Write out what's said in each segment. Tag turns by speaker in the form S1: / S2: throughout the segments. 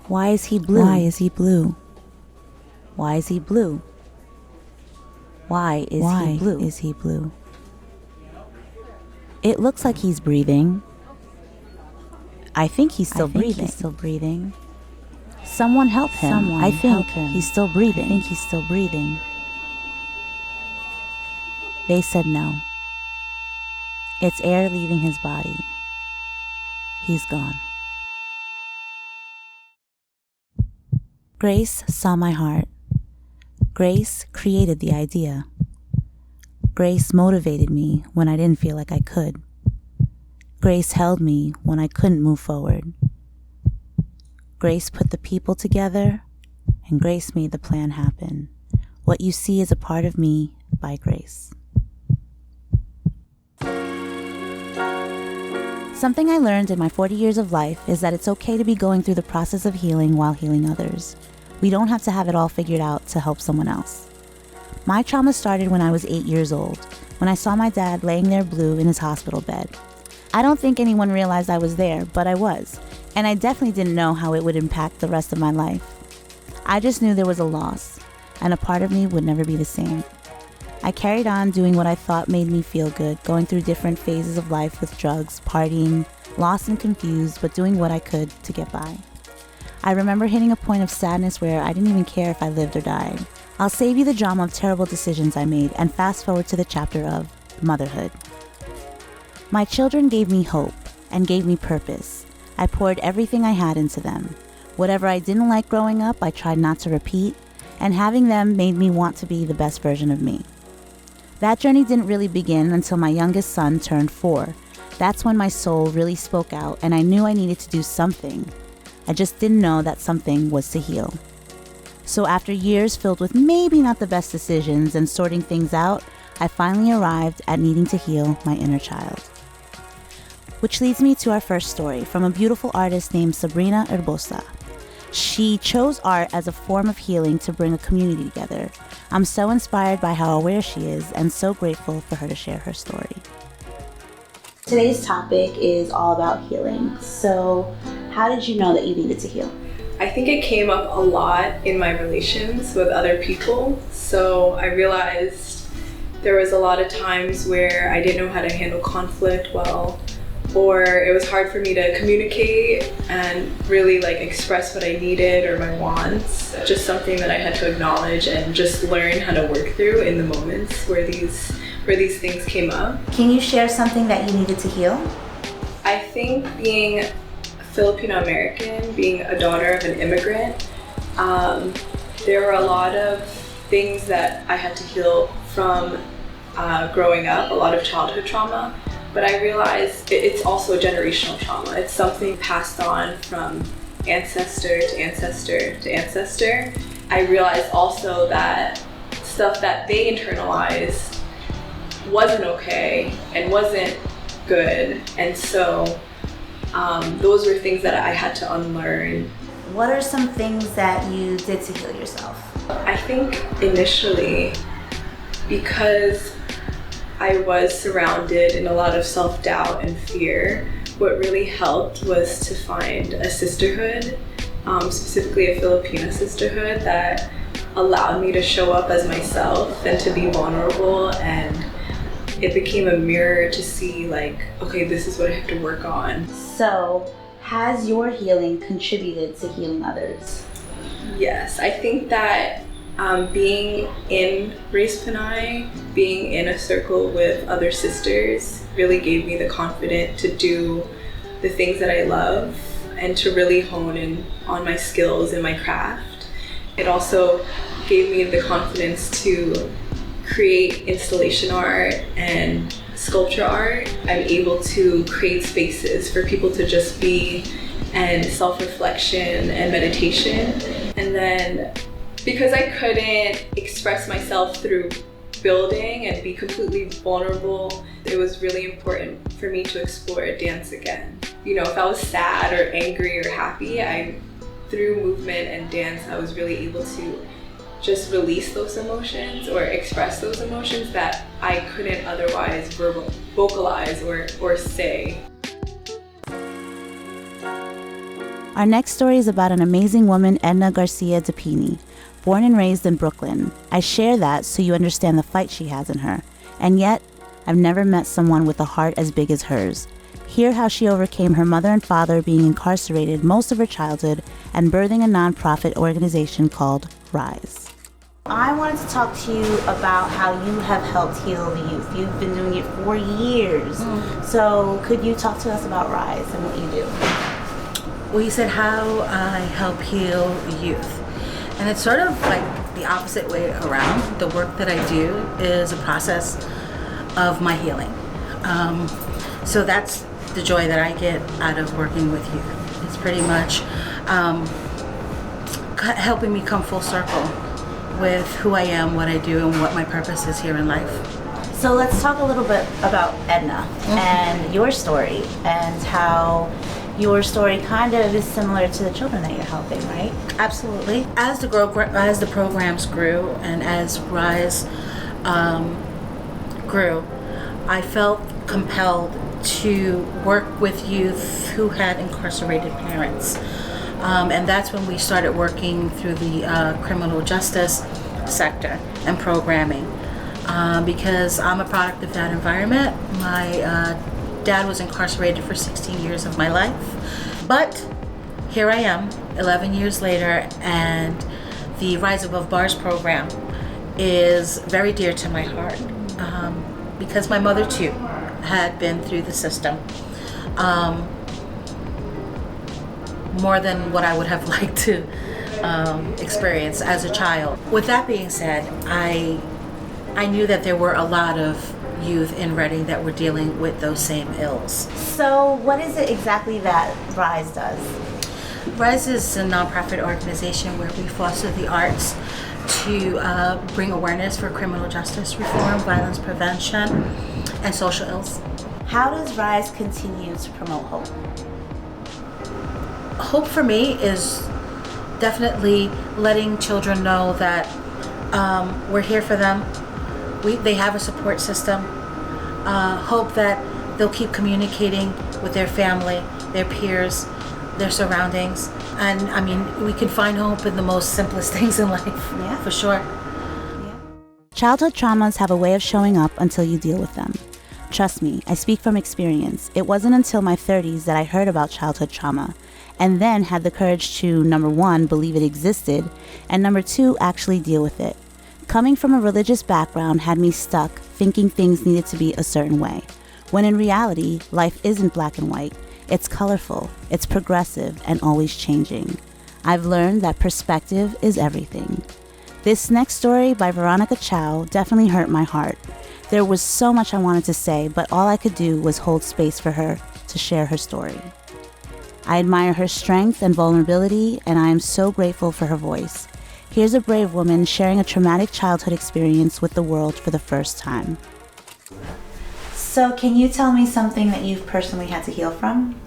S1: Why is he blue? Why is he blue? Why is he blue? Why is he blue? It looks like he's breathing. I think he's still breathing. Someone help him. I think he's still breathing. They said no. It's air leaving his body. He's gone. Grace saw my heart. Grace created the idea. Grace motivated me when I didn't feel like I could. Grace held me when I couldn't move forward. Grace put the people together, and Grace made the plan happen. What you see is a part of me by Grace. Something I learned in my 40 years of life is that it's okay to be going through the process of healing while healing others. We don't have to have it all figured out to help someone else. My trauma started when I was 8 years old, when I saw my dad laying there blue in his hospital bed. I don't think anyone realized I was there, but I was, and I definitely didn't know how it would impact the rest of my life. I just knew there was a loss, and a part of me would never be the same. I carried on doing what I thought made me feel good, going through different phases of life with drugs, partying, lost and confused, but doing what I could to get by. I remember hitting a point of sadness where I didn't even care if I lived or died. I'll save you the drama of terrible decisions I made and fast forward to the chapter of motherhood. My children gave me hope and gave me purpose. I poured everything I had into them. Whatever I didn't like growing up, I tried not to repeat, and having them made me want to be the best version of me. That journey didn't really begin until my youngest son turned 4. That's when my soul really spoke out, and I knew I needed to do something. I just didn't know that something was to heal. So after years filled with maybe not the best decisions and sorting things out, I finally arrived at needing to heal my inner child. Which leads me to our first story from a beautiful artist named Sabrina Erbosa. She chose art as a form of healing to bring a community together. I'm so inspired by how aware she is and so grateful for her to share her story. Today's topic is all about healing. So, how did you know that you needed to heal?
S2: I think it came up a lot in my relations with other people. So I realized there was a lot of times where I didn't know how to handle conflict well, or it was hard for me to communicate and really express what I needed or my wants. Just something that I had to acknowledge and just learn how to work through in the moments where these things came up.
S1: Can you share something that you needed to heal?
S2: I think being Filipino American, being a daughter of an immigrant, there were a lot of things that I had to heal from growing up, a lot of childhood trauma. But I realized it's also a generational trauma. It's something passed on from ancestor to ancestor to ancestor. I realized also that stuff that they internalized wasn't okay and wasn't good. And so those were things that I had to unlearn.
S1: What are some things that you did to heal yourself?
S2: I think initially, because I was surrounded in a lot of self-doubt and fear, what really helped was to find a sisterhood, specifically a Filipino sisterhood that allowed me to show up as myself and to be vulnerable, and it became a mirror to see okay, this is what I have to work on.
S1: So, has your healing contributed to healing others?
S2: Yes, I think that being in Race Panay, being in a circle with other sisters really gave me the confidence to do the things that I love and to really hone in on my skills and my craft. It also gave me the confidence to create installation art and sculpture art. I'm able to create spaces for people to just be, and self-reflection and meditation. And then because I couldn't express myself through building and be completely vulnerable, it was really important for me to explore dance again. If I was sad or angry or happy, through movement and dance, I was really able to just release those emotions or express those emotions that I couldn't otherwise vocalize or say.
S1: Our next story is about an amazing woman, Edna Garcia Dupini, born and raised in Brooklyn. I share that so you understand the fight she has in her. And yet, I've never met someone with a heart as big as hers. Hear how she overcame her mother and father being incarcerated most of her childhood and birthing a nonprofit organization called Rise. I wanted to talk to you about how you have helped heal the youth. You've been doing it for years. So could you talk to us about Rise and what you do?
S3: Well, you said how I help heal youth. And it's sort of like the opposite way around. The work that I do is a process of my healing. So that's the joy that I get out of working with youth. It's pretty much helping me come full circle with who I am, what I do, and what my purpose is here in life.
S1: So let's talk a little bit about Edna and your story and how your story kind of is similar to the children that you're helping, right?
S3: Absolutely. As the programs grew and as Rise grew, I felt compelled to work with youth who had incarcerated parents. And that's when we started working through the criminal justice sector and programming. Because I'm a product of that environment. My dad was incarcerated for 16 years of my life. But here I am, 11 years later, and the Rise Above Bars program is very dear to my heart. Because my mother, too, had been through the system. More than what I would have liked to experience as a child. With that being said, I knew that there were a lot of youth in Reading that were dealing with those same ills.
S1: So what is it exactly that Rise does?
S3: Rise is a nonprofit organization where we foster the arts to bring awareness for criminal justice reform, violence prevention, and social ills.
S1: How does Rise continue to promote hope?
S3: Hope for me is definitely letting children know that we're here for them. They have a support system. Hope that they'll keep communicating with their family, their peers, their surroundings. And I mean, we can find hope in the most simplest things in life, for sure.
S1: Yeah. Childhood traumas have a way of showing up until you deal with them. Trust me, I speak from experience. It wasn't until my 30s that I heard about childhood trauma, and then had the courage to, number one, believe it existed, and number two, actually deal with it. Coming from a religious background had me stuck thinking things needed to be a certain way, when in reality, life isn't black and white. It's colorful, it's progressive, and always changing. I've learned that perspective is everything. This next story by Veronica Chow definitely hurt my heart. There was so much I wanted to say, but all I could do was hold space for her to share her story. I admire her strength and vulnerability, and I am so grateful for her voice. Here's a brave woman sharing a traumatic childhood experience with the world for the first time. So can you tell me something that you've personally had to heal from?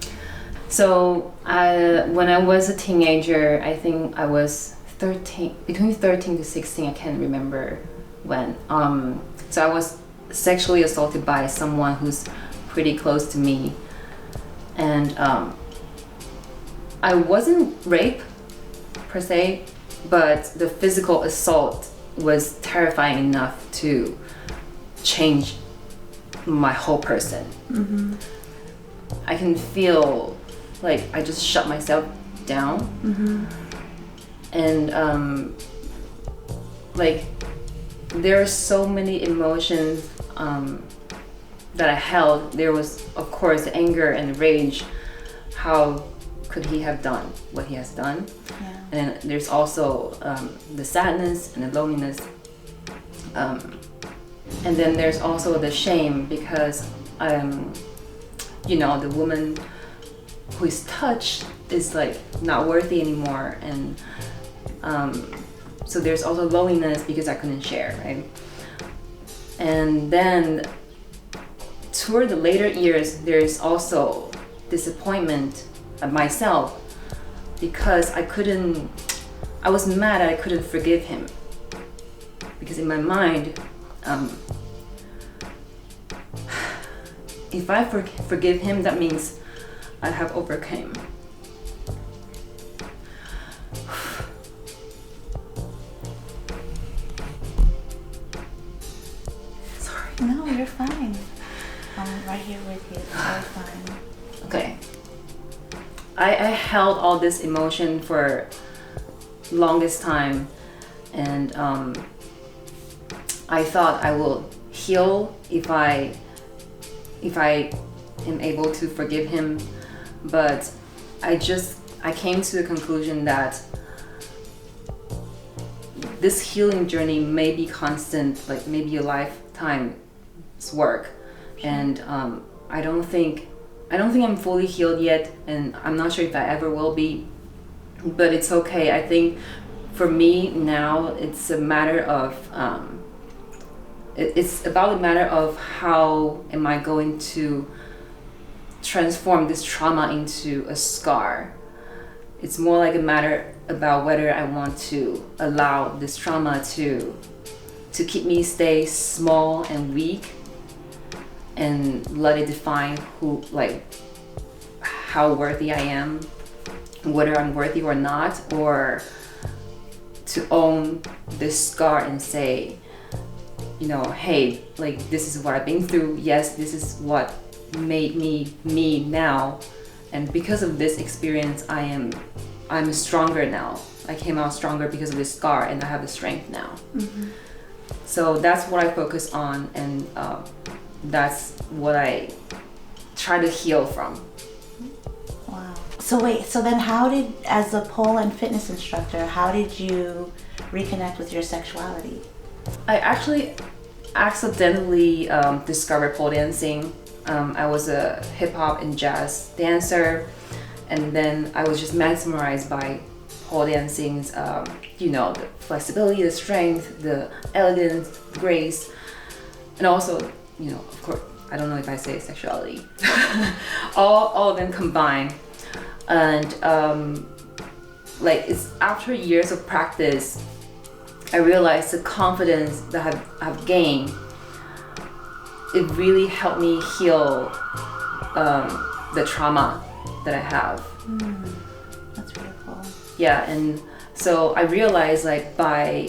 S4: So when I was a teenager, I think I was 13, between 13 to 16, I can't remember when. So I was sexually assaulted by someone who's pretty close to me. And I wasn't raped per se, but the physical assault was terrifying enough to change my whole person. Mm-hmm. I can feel like I just shut myself down. Mm-hmm. And like there are so many emotions that I held. There was, of course, anger and rage. How could he have done what he has done? Yeah. And then there's also the sadness and the loneliness. And then there's also the shame because, the woman who is touched is like not worthy anymore. And so there's also loneliness because I couldn't share, right? And then toward the later years, there's also disappointment at myself because I was mad that I couldn't forgive him. Because in my mind, if I forgive him, that means I have overcome.
S1: You're fine. I'm right here with you. You're fine.
S4: Okay. I held all this emotion for longest time, and I thought I will heal if I am able to forgive him, but I came to the conclusion that this healing journey may be constant, like maybe a lifetime's work, and I don't think I'm fully healed yet, and I'm not sure if I ever will be, but it's okay. I think for me now, it's a matter of it's about a matter of how am I going to transform this trauma into a scar. It's more like a matter about whether I want to allow this trauma to keep me stay small and weak, and let it define how worthy I am, whether I'm worthy or not, or to own this scar and say, hey, like, this is what I've been through. Yes, this is what made me me now, and because of this experience, I'm stronger now. I came out stronger because of this scar, and I have the strength now. Mm-hmm. So that's what I focus on, and that's what I try to heal from.
S1: Wow. So then as a pole and fitness instructor, how did you reconnect with your sexuality?
S4: I actually accidentally discovered pole dancing. I was a hip hop and jazz dancer, and then I was just mesmerized by pole dancing's, the flexibility, the strength, the elegance, the grace, and also, of course, I don't know if I say sexuality. all of them combined, and it's after years of practice, I realized the confidence that I've gained, it really helped me heal the trauma that I have.
S1: That's beautiful.
S4: Yeah, and so I realized by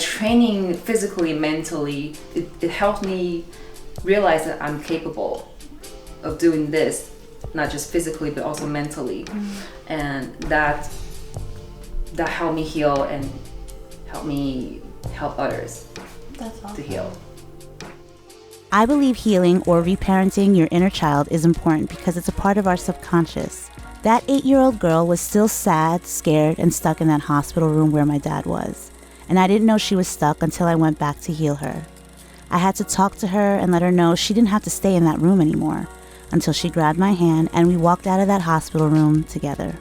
S4: training physically, mentally, it helped me realize that I'm capable of doing this, not just physically but also mentally, and that helped me heal and help me help others.
S1: That's awesome.
S4: To heal.
S1: I believe healing or reparenting your inner child is important because it's a part of our subconscious. That 8-year-old girl was still sad, scared, and stuck in that hospital room where my dad was. And I didn't know she was stuck until I went back to heal her. I had to talk to her and let her know she didn't have to stay in that room anymore, until she grabbed my hand and we walked out of that hospital room together.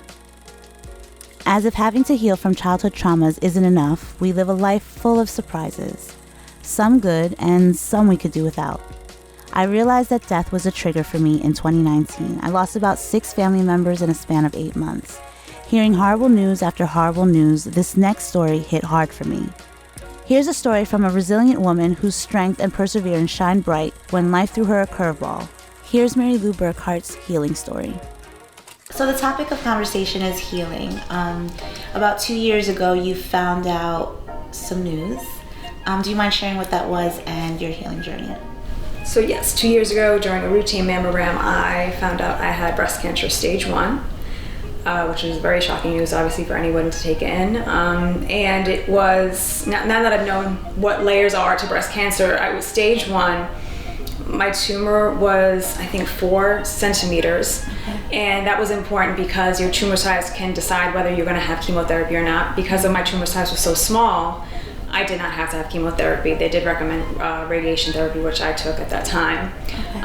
S1: As if having to heal from childhood traumas isn't enough, we live a life full of surprises. Some good and some we could do without. I realized that death was a trigger for me in 2019. I lost about 6 family members in a span of 8 months. Hearing horrible news after horrible news, this next story hit hard for me. Here's a story from a resilient woman whose strength and perseverance shine bright when life threw her a curveball. Here's Mary Lou Burkhart's healing story. So the topic of conversation is healing. About 2 years ago, you found out some news. Do you mind sharing what that was and your healing journey?
S5: So yes, 2 years ago during a routine mammogram, I found out I had breast cancer stage 1, which was very shocking news, obviously, for anyone to take in. And it was, now that I've known what layers are to breast cancer, I was stage 1. My tumor was, I think, 4 centimeters. Okay. And that was important because your tumor size can decide whether you're going to have chemotherapy or not. Because of my tumor size was so small, I did not have to have chemotherapy. They did recommend radiation therapy, which I took at that time. Okay.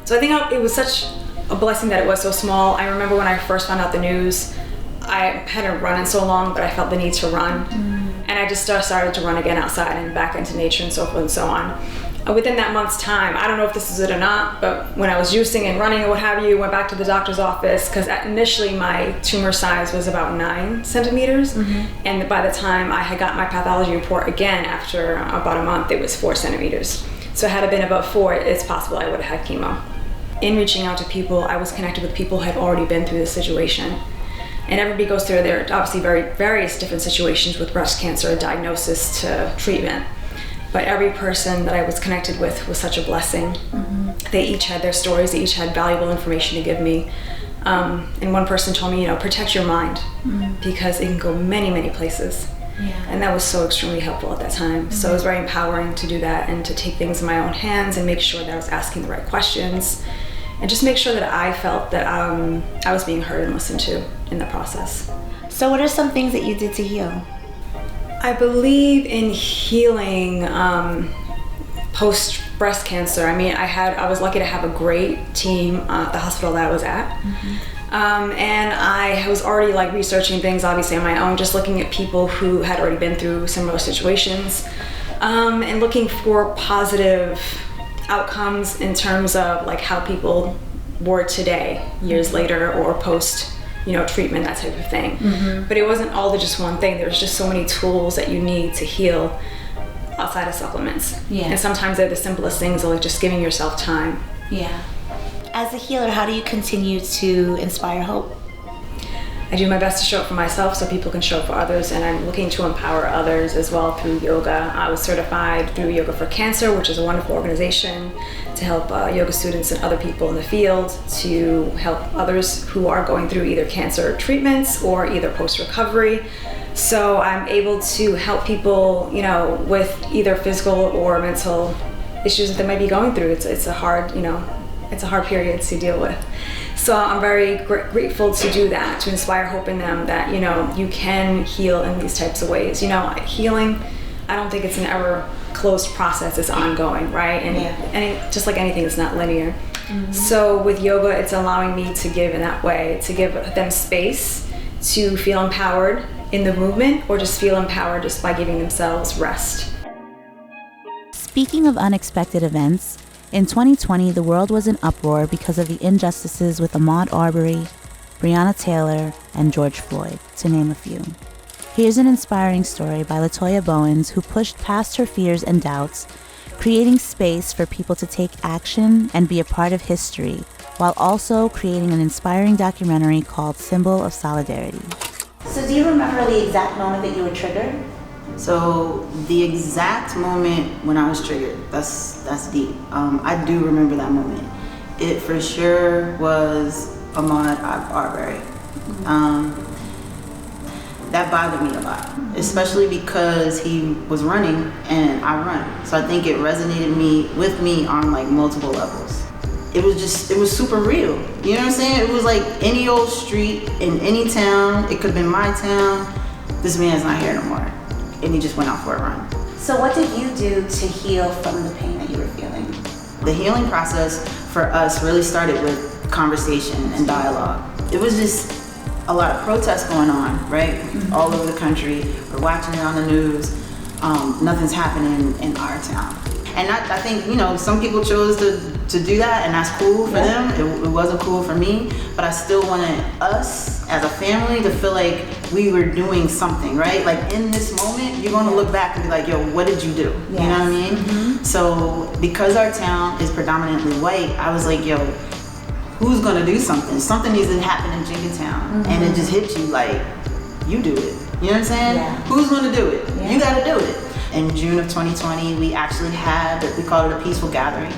S5: So I think it was such a blessing that it was so small. I remember when I first found out the news, I hadn't run in so long, but I felt the need to run. And I just started to run again outside and back into nature and so forth and so on. Within that month's time, I don't know if this is it or not, but when I was juicing and running and what have you, went back to the doctor's office because initially my tumor size was about 9 centimeters. And by the time I had got my pathology report again after about a month, it was 4 centimeters. So had it been above 4, it's possible I would have had chemo. In reaching out to people, I was connected with people who had already been through this situation. And everybody goes through their obviously various different situations with breast cancer, diagnosis to treatment. but every person that I was connected with was such a blessing. They each had their stories, they each had valuable information to give me. And one person told me, protect your mind because it can go many, many places. And that was so extremely helpful at that time. So it was very empowering to do that and to take things in my own hands and make sure that I was asking the right questions and just make sure that I felt that I was being heard and listened to in the process.
S1: So what are some things that you did to heal?
S5: I believe in healing post breast cancer. I mean, I was lucky to have a great team at the hospital that I was at. And I was already researching things obviously on my own, just looking at people who had already been through similar situations, and looking for positive outcomes in terms of how people were today, years later, or post treatment, that type of thing. But it wasn't all to just one thing. There's just so many tools that you need to heal outside of supplements. And sometimes they're the simplest things, like just giving yourself time.
S1: As a healer, how do you continue to inspire hope?
S5: I do my best to show up for myself so people can show up for others, and I'm looking to empower others as well through yoga. I was certified through Yoga for Cancer, which is a wonderful organization to help yoga students and other people in the field to help others who are going through either cancer treatments or either post-recovery. So I'm able to help people, with either physical or mental issues that they might be going through. It's a hard, it's a hard period to deal with. So I'm very grateful to do that, to inspire hope in them that, you can heal in these types of ways. Healing, I don't think it's an ever closed process, it's ongoing, right? And just like anything, it's not linear. So with yoga, it's allowing me to give in that way, to give them space to feel empowered in the movement or just feel empowered just by giving themselves rest.
S1: Speaking of unexpected events, in 2020, the world was in uproar because of the injustices with Ahmaud Arbery, Breonna Taylor, and George Floyd, to name a few. Here's an inspiring story by LaToya Bowens, who pushed past her fears and doubts, creating space for people to take action and be a part of history, while also creating an inspiring documentary called Symbol of Solidarity. So do you remember the exact moment that you were triggered?
S6: So the exact moment when I was triggered, that's deep. I do remember that moment. It for sure was Ahmaud Arbery. That bothered me a lot, especially because he was running and I run. So I think it resonated with me on multiple levels. It was super real. You know what I'm saying? It was like any old street in any town. It could have been my town. This man's not here no more. And he just went out for a run.
S1: So what did you do to heal from the pain that you were feeling?
S6: The healing process for us really started with conversation and dialogue. It was just a lot of protests going on, right? All over the country. We're watching it on the news. Nothing's happening in our town. And I think, some people chose to do that, and that's cool for them. It wasn't cool for me, but I still wanted us as a family to feel like we were doing something, right? In this moment, you're gonna look back and be like, yo, what did you do? You know what I mean? So because our town is predominantly white, I was like, yo, who's gonna do something? Something needs to happen in Jenkintown. And it just hit you you do it. You know what I'm saying? Who's gonna do it? You gotta do it. In June of 2020, we actually had, we called it a peaceful gathering.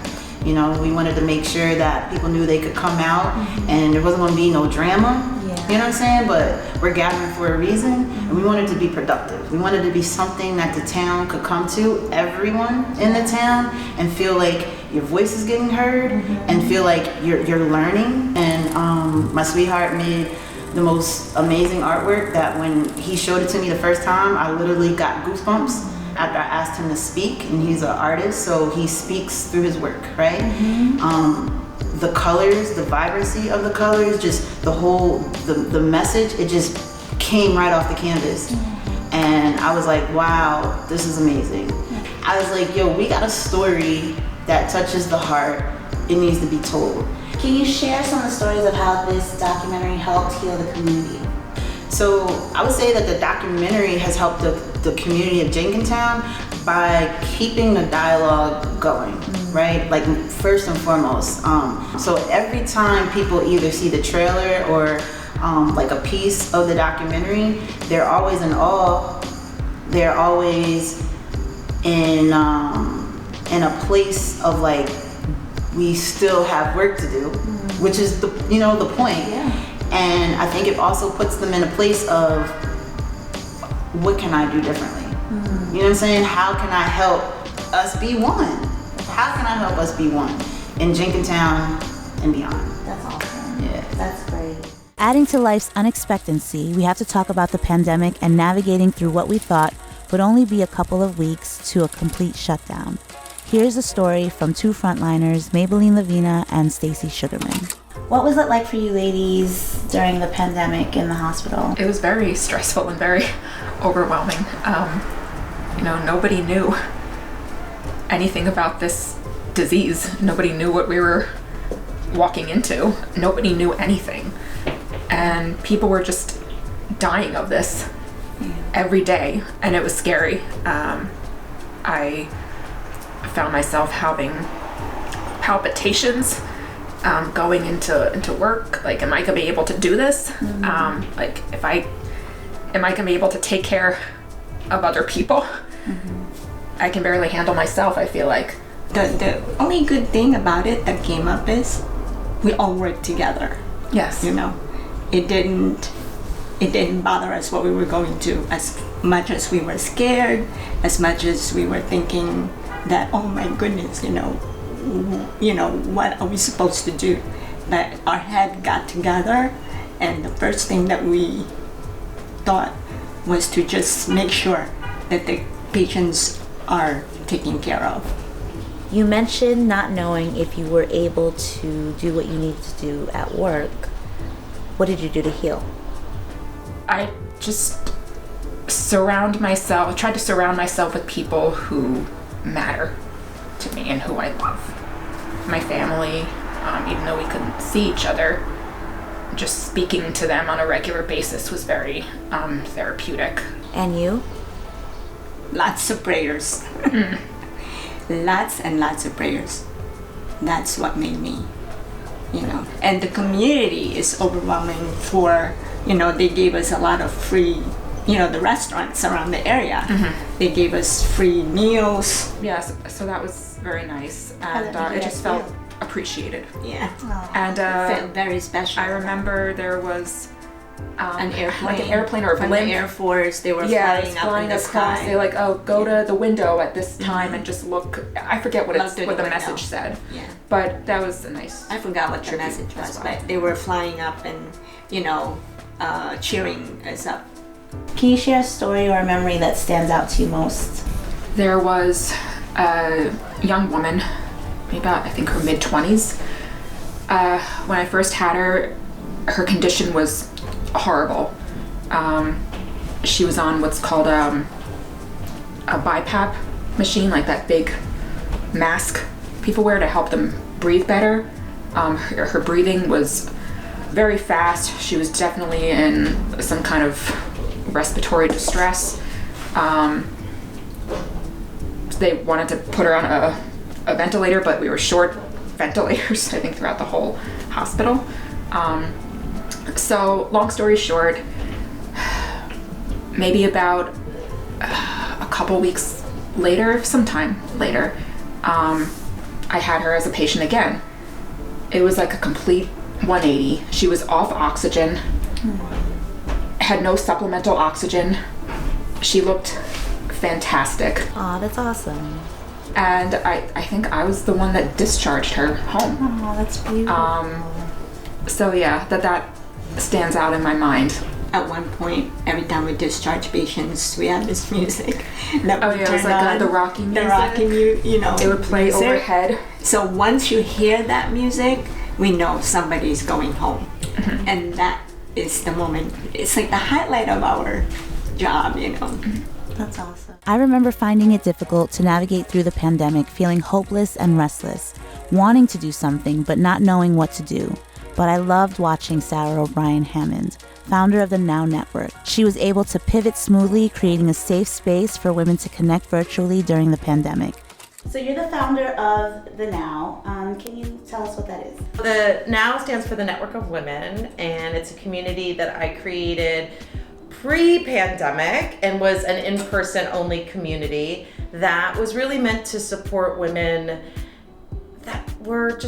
S6: We wanted to make sure that people knew they could come out and there wasn't gonna be no drama. You know what I'm saying? But we're gathering for a reason, and we wanted to be productive. We wanted to be something that the town could come to, everyone in the town, and feel like your voice is getting heard, and feel like you're learning. And my sweetheart made the most amazing artwork that when he showed it to me the first time, I literally got goosebumps after I asked him to speak, and he's an artist, so he speaks through his work, right? The colors, the vibrancy of the colors, just the message, it just came right off the canvas. And I was like, wow, this is amazing. I was like, yo, we got a story that touches the heart. It needs to be told.
S1: Can you share some of the stories of how this documentary helped heal the community?
S6: So I would say that the documentary has helped the community of Jenkintown by keeping the dialogue going, right? First and foremost. So every time people either see the trailer or a piece of the documentary, they're always in awe. They're always in a place of like, we still have work to do, which is the point.
S1: Yeah.
S6: And I think it also puts them in a place of, what can I do differently? You know what I'm saying? How can I help us be one? How can I help us be one in Jenkintown and beyond?
S1: That's awesome.
S6: Yeah.
S1: That's great. Adding to life's unexpectancy, we have to talk about the pandemic and navigating through what we thought would only be a couple of weeks to a complete shutdown. Here's a story from two frontliners, Maybelline Lavina and Stacy Sugarman. What was it like for you ladies during the pandemic in the hospital?
S7: It was very stressful and very overwhelming. Nobody knew anything about this disease. Nobody knew what we were walking into. Nobody knew anything. And people were just dying of this every day, and it was scary. I found myself having palpitations going into work. Like, am I gonna be able to do this? Am I gonna be able to take care of other people? I can barely handle myself, I feel like.
S8: The only good thing about it that came up is we all worked together.
S7: Yes.
S8: It didn't bother us what we were going to, as much as we were scared, as much as we were thinking that, oh my goodness, what are we supposed to do? But our head got together, and the first thing that we thought was to just make sure that the patients are taken care of.
S1: You mentioned not knowing if you were able to do what you needed to do at work. What did you do to heal?
S7: I just tried to surround myself with people who matter to me and who I love. My family, even though we couldn't see each other, just speaking to them on a regular basis was very therapeutic.
S1: And you?
S8: Lots of prayers. Lots and lots of prayers. That's what made me, And the community is overwhelming for, they gave us a lot of free, the restaurants around the area. They gave us free meals.
S7: Yes, so that was very nice, and it just felt appreciated.
S8: Yeah.
S7: And
S8: it felt very special.
S7: I remember there was
S8: an airplane,
S7: like an airplane or a
S8: from
S7: blimp.
S8: the Air Force. They were flying up in the
S7: across.
S8: sky.
S7: They go to the window at this time and just look. I forget what the
S8: window.
S7: message said.
S8: Yeah.
S7: But that was a nice.
S8: I forgot what the message was, but they were flying up and cheering us up.
S1: Can you share a story or a memory that stands out to you most?
S7: There was a young woman, maybe about, I think, her mid-20s. When I first had her, her condition was horrible. She was on what's called a BiPAP machine, like that big mask people wear to help them breathe better. Her breathing was very fast. She was definitely in some kind of respiratory distress. They wanted to put her on a ventilator, but we were short ventilators, I think, throughout the whole hospital. So long story short, maybe about a couple weeks later, sometime later, I had her as a patient again. It was like a complete 180. She was off oxygen, had no supplemental oxygen. She looked fantastic.
S1: Aw, that's awesome.
S7: And I think I was the one that discharged her home.
S1: Oh, that's beautiful.
S7: So yeah, that stands out in my mind.
S8: At one point, every time we discharge patients, we had this music that would
S7: It
S8: turn
S7: was like
S8: on.
S7: the Rocky music.
S8: The Rocky,
S7: It would play
S8: music.
S7: overhead.
S8: So once you hear that music, we know somebody's going home. And that is the moment. It's like the highlight of our job,
S1: That's awesome. I remember finding it difficult to navigate through the pandemic, feeling hopeless and restless, wanting to do something but not knowing what to do. But I loved watching Sarah O'Brien Hammond, founder of the Now Network. She was able to pivot smoothly, creating a safe space for women to connect virtually during the pandemic. So you're the founder of the Now. Can you tell us what that is?
S9: The Now stands for the Network of Women, and it's a community that I created pre-pandemic and was an in-person only community that was really meant to support women that weren't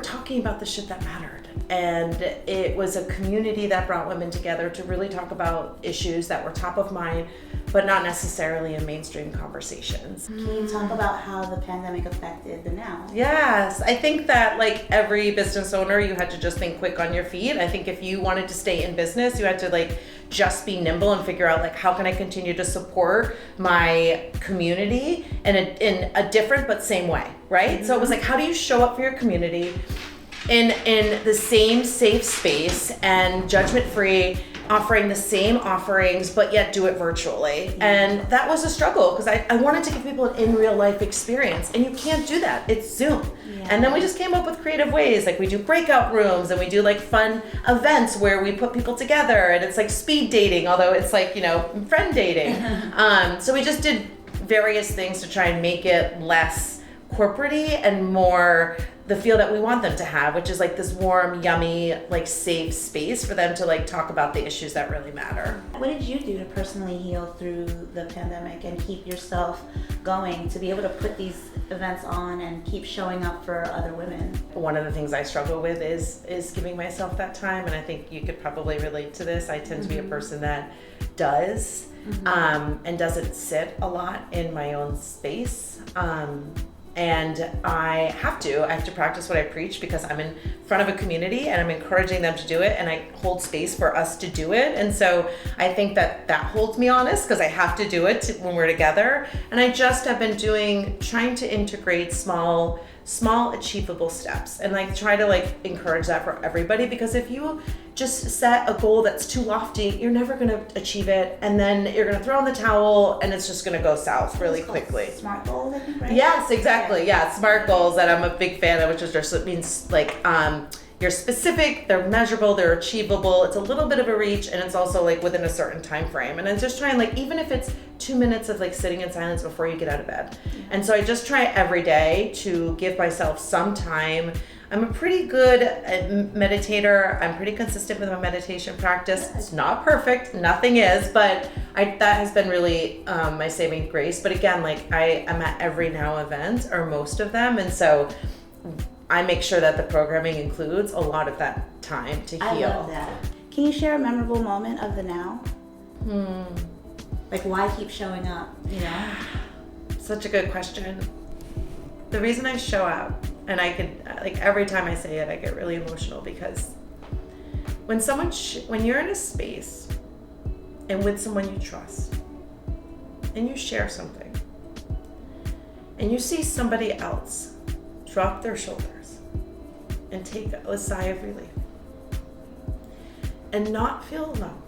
S9: talking about the shit that mattered. And it was a community that brought women together to really talk about issues that were top of mind, but not necessarily in mainstream conversations.
S1: Can you talk about how the pandemic affected the now?
S9: Yes, I think that like every business owner, you had to just think quick on your feet. I think if you wanted to stay in business, you had to like just be nimble and figure out like, how can I continue to support my community in a different but same way, right? Mm-hmm. So it was like, how do you show up for your community in the same safe space and judgment-free, offering the same offerings, but yet do it virtually. Yeah. And that was a struggle because I wanted to give people an in real life experience, and you can't do that. It's Zoom. Yeah. And then we just came up with creative ways. Like we do breakout rooms and we do like fun events where we put people together, and it's like speed dating, although it's like, you know, friend dating. So we just did various things to try and make it less corporate-y and more the feel that we want them to have, which is like this warm, yummy, like safe space for them to like talk about the issues that really matter.
S1: What did you do to personally heal through the pandemic and keep yourself going to be able to put these events on and keep showing up for other women?
S9: One of the things I struggle with is giving myself that time, and I think you could probably relate to this. I tend to be a person that does and doesn't sit a lot in my own space. And I have to practice what I preach because I'm in front of a community and I'm encouraging them to do it, and I hold space for us to do it. And so I think that holds me honest because I have to do it when we're together. And I just have been trying to integrate small achievable steps and like try to like encourage that for everybody, because if you just set a goal that's too lofty, you're never going to achieve it, and then you're going to throw in the towel and it's just going to go south really quickly.
S1: SMART goals, I think, right?
S9: Yes, exactly. Yeah, SMART goals that I'm a big fan of, which is just, it means like you're specific, they're measurable, they're achievable, it's a little bit of a reach, and it's also like within a certain time frame. And I'm just trying, like, even if it's 2 minutes of like sitting in silence before you get out of bed. And so I just try every day to give myself some time. I'm a pretty good meditator. I'm pretty consistent with my meditation practice. It's not perfect, nothing is, but that has been really my saving grace. But again, like I'm at every now event, or most of them, and so I make sure that the programming includes a lot of that time to heal.
S1: I love that. Can you share a memorable moment of the now? Like, why keep showing up, you know?
S9: Such a good question. The reason I show up, and I could, like, every time I say it, I get really emotional, because when you're in a space and with someone you trust, and you share something, and you see somebody else drop their shoulders and take a sigh of relief and not feel alone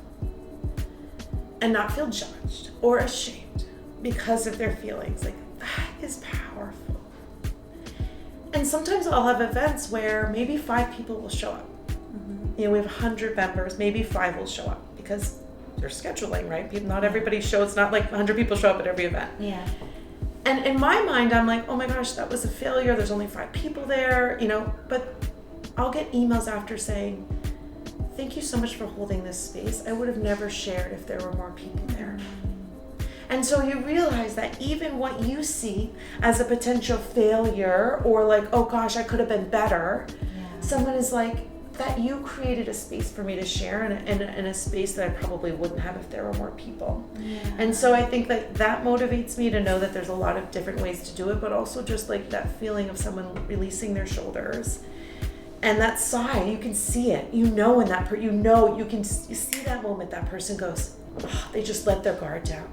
S9: and not feel judged or ashamed because of their feelings, like, that is powerful. And sometimes I'll have events where maybe 5 people will show up. You know, we have 100 members, maybe 5 will show up because they're scheduling, right? Not everybody shows, it's not like 100 people show up at every event.
S1: Yeah.
S9: And in my mind, I'm like, oh my gosh, that was a failure. There's only 5 people there, you know, but I'll get emails after saying, thank you so much for holding this space. I would have never shared if there were more people there. And so you realize that even what you see as a potential failure, or like, oh gosh, I could have been better, someone is like, that you created a space for me to share in a space that I probably wouldn't have if there were more people. And so I think that motivates me to know that there's a lot of different ways to do it, but also just like that feeling of someone releasing their shoulders. And that sigh, you can see it. You know when you see that moment that person goes, oh, they just let their guard down.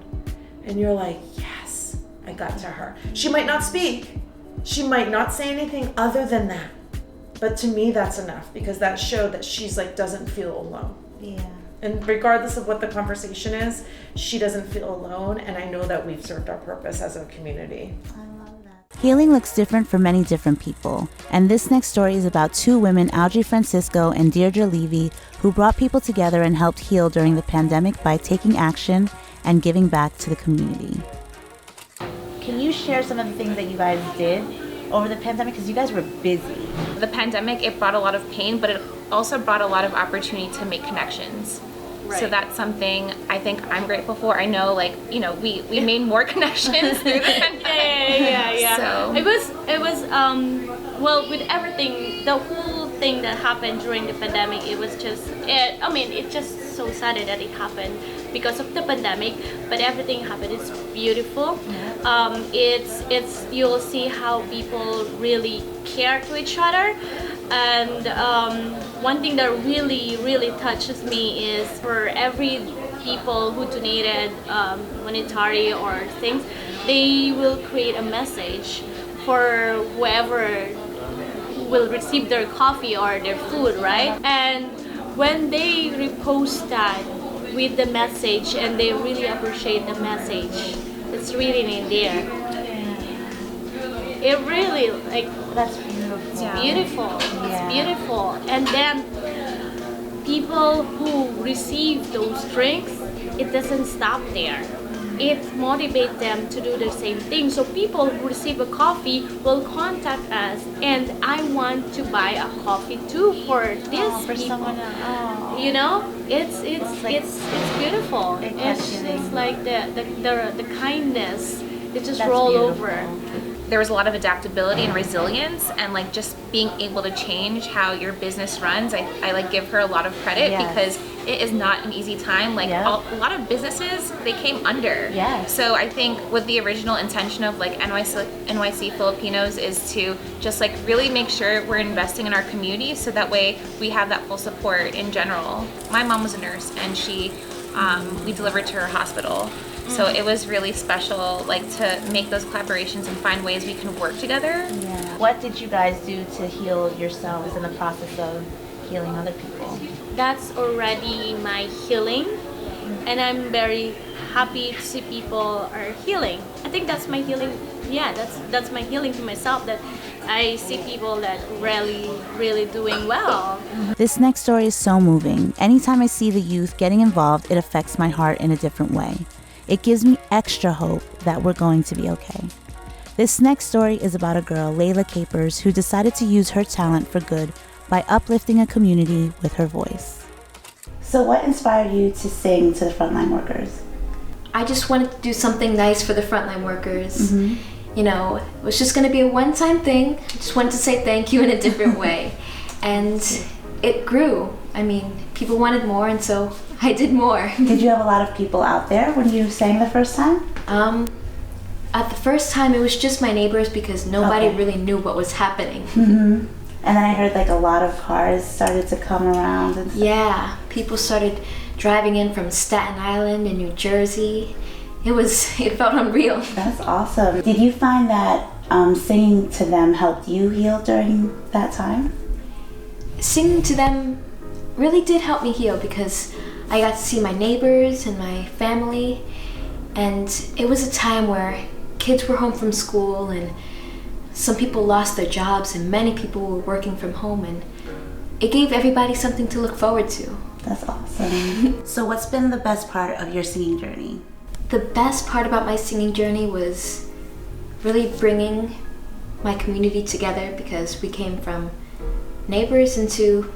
S9: And you're like, yes, I got to her. She might not speak. She might not say anything other than that. But to me, that's enough, because that showed that she's like, doesn't feel alone.
S1: Yeah.
S9: And regardless of what the conversation is, she doesn't feel alone. And I know that we've served our purpose as a community.
S1: I love that. Healing looks different for many different people. And this next story is about 2 women, Audrey Francisco and Deirdre Levy, who brought people together and helped heal during the pandemic by taking action and giving back to the community. Can you share some of the things that you guys did over the pandemic, because you guys were busy?
S10: The pandemic, it brought a lot of pain, but it also brought a lot of opportunity to make connections. So that's something I think I'm grateful for. I know, like, you know, we made more connections through the pandemic.
S11: Yeah.
S10: So
S11: It was well, with everything, the whole thing that happened during the pandemic, it was just it's just so sad that it happened because of the pandemic, but everything happened. It's beautiful. It's you'll see how people really care to each other. And one thing that really touches me is for every people who donated monetary or things, they will create a message for whoever will receive their coffee or their food, right? And when they repost that with the message and they really appreciate the message, it's really in there. It really, like,
S1: That's beautiful.
S11: it's beautiful. It's beautiful. And then people who receive those drinks, it doesn't stop there. It motivates them to do the same thing. So people who receive a coffee will contact us, and I want to buy a coffee too for this
S1: For
S11: people.
S1: someone else.
S11: You know, it's beautiful. It's like the kindness. It just roll over.
S10: there was a lot of adaptability and resilience, and like just being able to change how your business runs. I like give her a lot of credit because it is not an easy time. Like a lot of businesses, they came under. So I think with the original intention of like NYC Filipinos is to just like really make sure we're investing in our community, so that way we have that full support in general. My mom was a nurse, and we delivered to her hospital. So it was really special, like, to make those collaborations and find ways we can work together.
S1: What did you guys do to heal yourselves in the process of healing other people?
S11: That's already my healing, and I'm very happy to see people are healing. I think that's my healing. Yeah, that's my healing to myself, that I see people that really doing well.
S1: This next story is so moving. Anytime I see the youth getting involved, it affects my heart in a different way. It gives me extra hope that we're going to be okay. This next story is about a girl, Leila Capers, who decided to use her talent for good by uplifting a community with her voice. So what inspired you to sing to the frontline workers?
S12: I just wanted to do something nice for the frontline workers. You know, it was just going to be a one-time thing. I just wanted to say thank you in a different way. And it grew. I mean, people wanted more, and so I did more.
S1: Did you have a lot of people out there when you sang the first time?
S12: At the first time, it was just my neighbors, because nobody really knew what was happening.
S1: And then I heard like a lot of cars started to come around. And
S12: yeah, people started driving in from Staten Island and New Jersey. It felt unreal.
S1: That's awesome. Did you find that singing to them helped you heal during that time?
S12: Singing to them really did help me heal, because I got to see my neighbors and my family, and it was a time where kids were home from school, and some people lost their jobs, and many people were working from home, and it gave everybody something to look forward to.
S1: That's awesome. So what's been the best part of your singing journey?
S12: The best part about my singing journey was really bringing my community together, because we came from neighbors into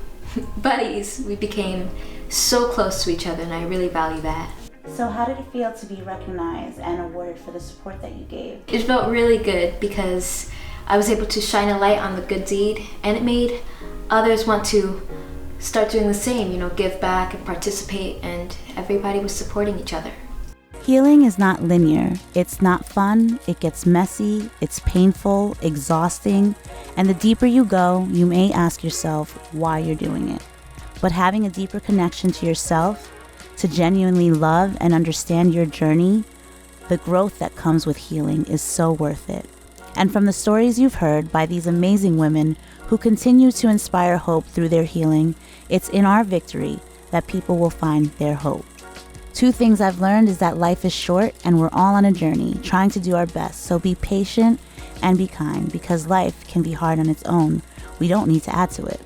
S12: buddies. We became so close to each other, and I really value that.
S1: So how did it feel to be recognized and awarded for the support that you gave?
S12: It felt really good, because I was able to shine a light on the good deed, and it made others want to start doing the same, you know, give back and participate, and everybody was supporting each other.
S1: Healing is not linear. It's not fun. It gets messy. It's painful, exhausting. And the deeper you go, you may ask yourself why you're doing it. But having a deeper connection to yourself, to genuinely love and understand your journey, the growth that comes with healing is so worth it. And from the stories you've heard by these amazing women who continue to inspire hope through their healing, it's in our victory that people will find their hope. 2 things I've learned is that life is short, and we're all on a journey trying to do our best. So be patient and be kind, because life can be hard on its own. We don't need to add to it.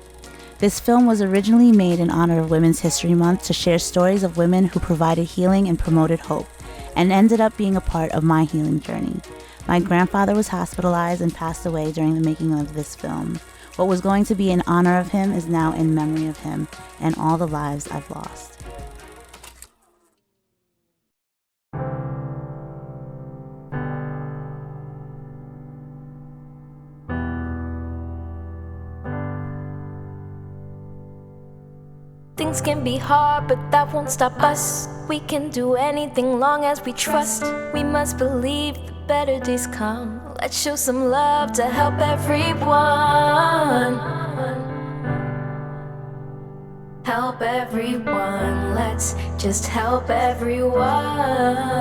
S1: This film was originally made in honor of Women's History Month to share stories of women who provided healing and promoted hope, and ended up being a part of my healing journey. My grandfather was hospitalized and passed away during the making of this film. What was going to be in honor of him is now in memory of him and all the lives I've lost.
S12: Things can be hard, but that won't stop us. We can do anything long as we trust. We must believe the better days come. Let's show some love to help everyone. Help everyone, let's just help everyone.